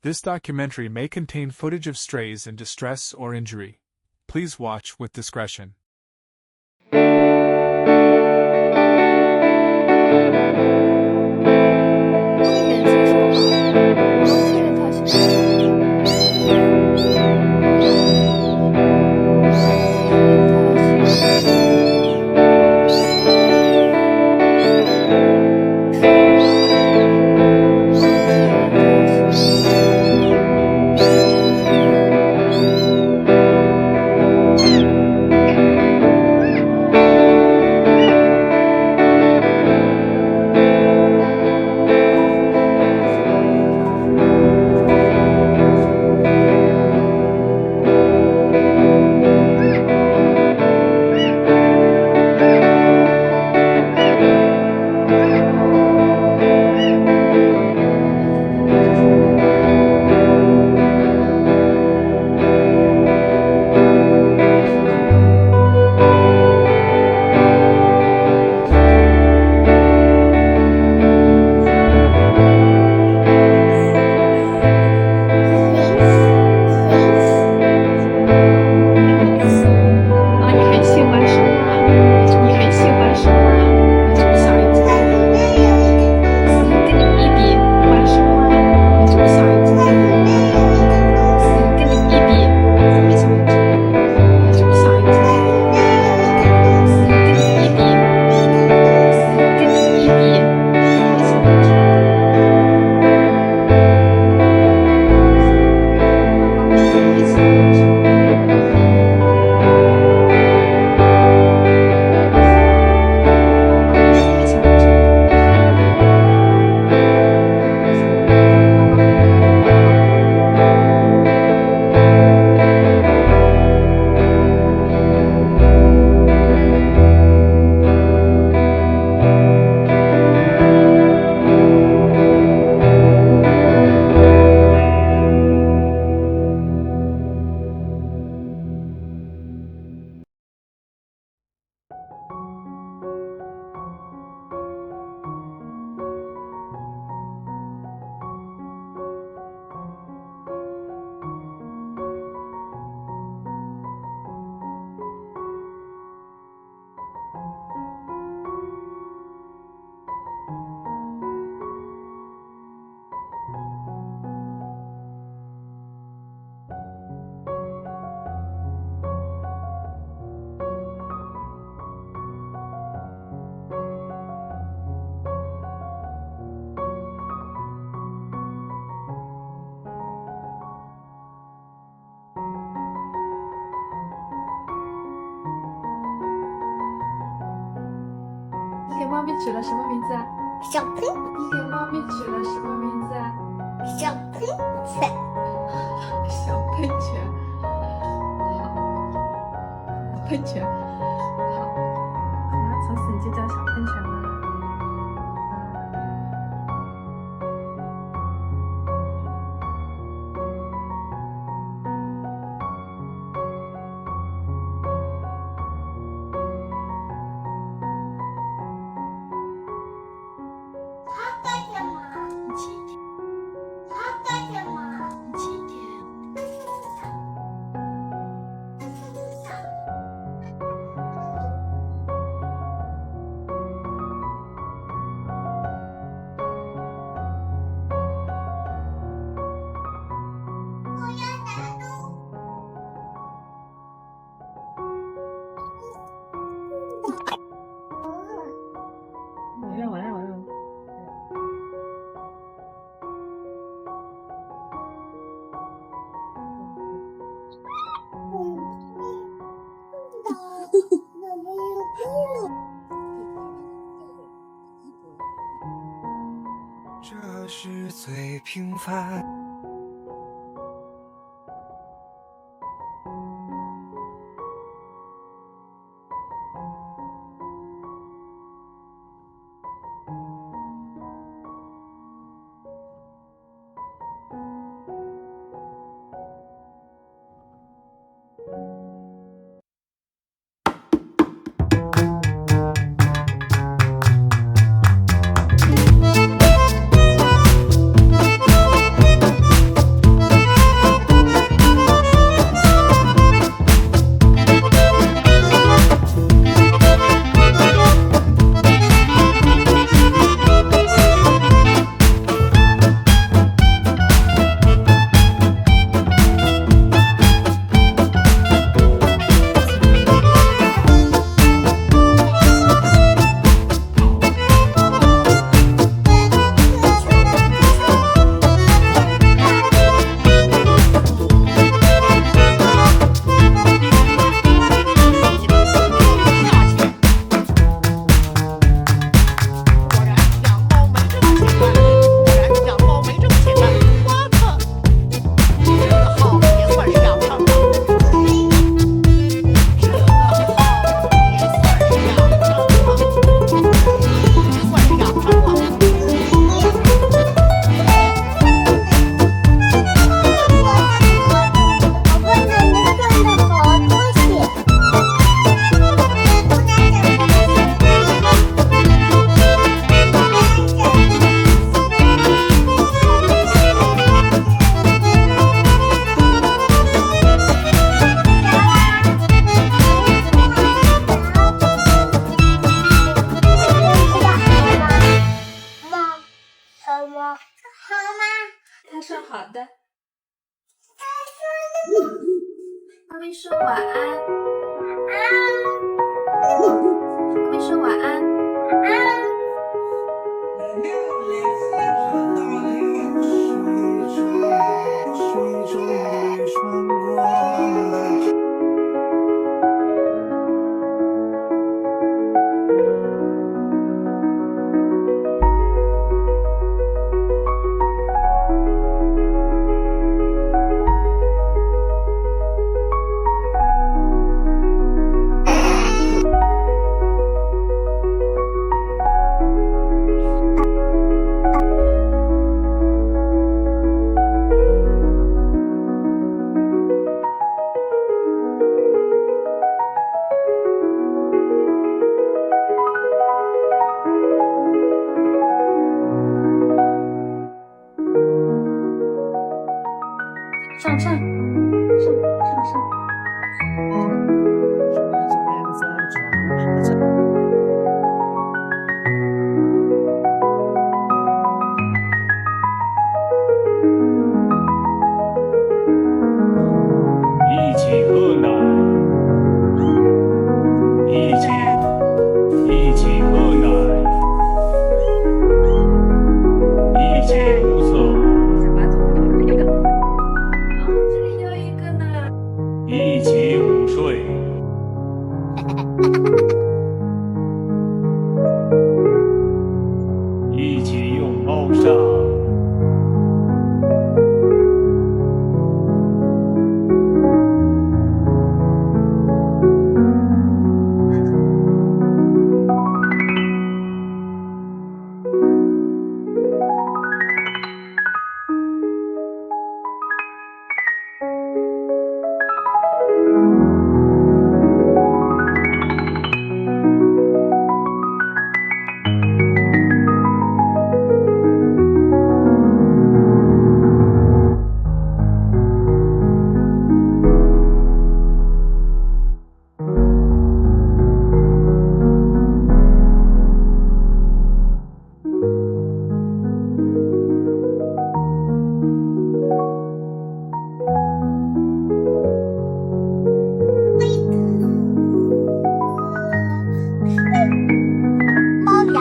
This documentary may contain footage of strays in distress or injury. Please watch with discretion.你给猫咪取了什么名字啊？小喷你给猫咪取了什么名字啊？小喷泉，小喷泉。好，喷泉。好，从此你就叫小喷泉了。它干什么？你轻一点，它干什么？你轻一点。我要打洞。完了。这是最平凡。好的。妈咪说晚安。妈咪说晚安。水终于穿过了。上。一起喝奶，一起喝奶，一起无色，这里有一个呢。一起午睡，一起用猫砂。猫粮。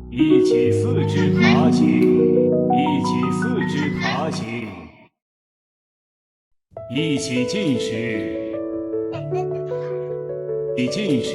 一起四肢爬行，一起四肢爬行，一起进食，一起进食。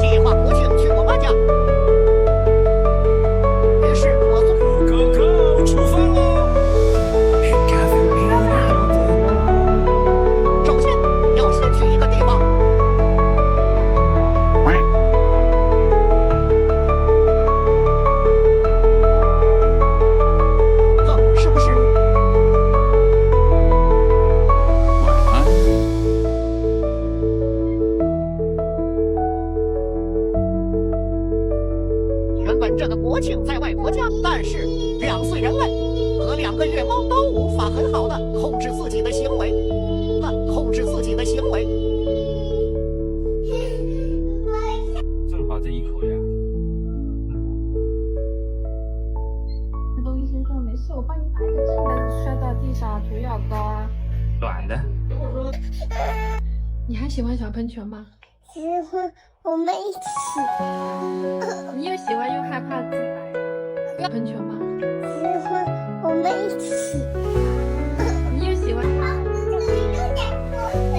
计划国庆去我妈家，于是我虐猫都无法很好的控制自己的行为，控制自己的行为。正好这一口呀。那东医生说没事，我帮你打一个针，但是摔到地上涂药膏啊。软的。你还喜欢小喷泉吗？喜欢，我们一起。你又喜欢又害怕自白。小喷泉吗？喜欢，我们一起。你又喜欢。胖子就是有点过水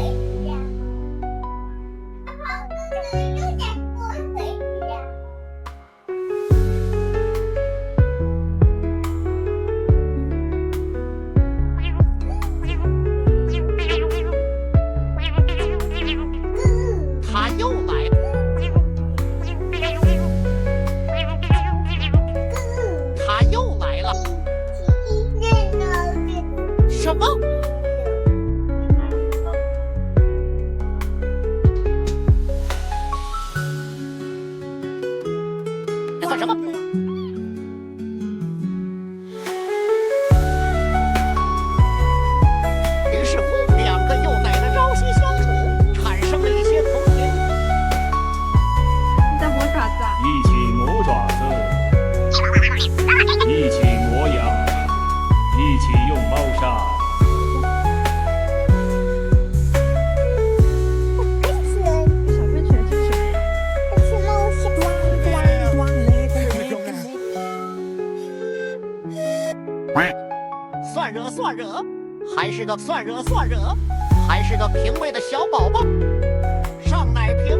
呀。胖子就是有点过水呀。他又来了，他又来了。什么？这算什么？于是乎，两个幼崽的朝夕相处，产生了一些童年。你在磨爪子啊？一起磨爪子，一起磨牙，一起用猫砂。小喷泉是什么呀？算惹算惹，还是个算惹算惹，还是个平胃的小宝宝。上奶瓶。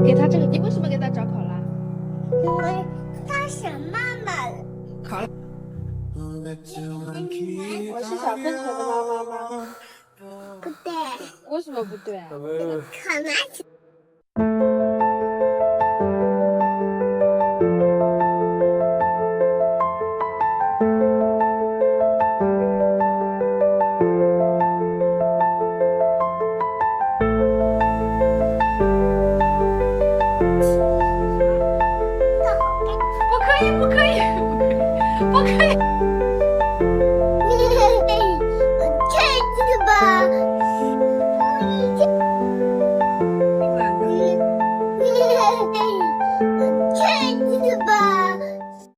给他这个，你为什么给他找考拉？因为他想妈妈了。我是小喷泉的妈妈吗？不对，为什么不对啊？考拉。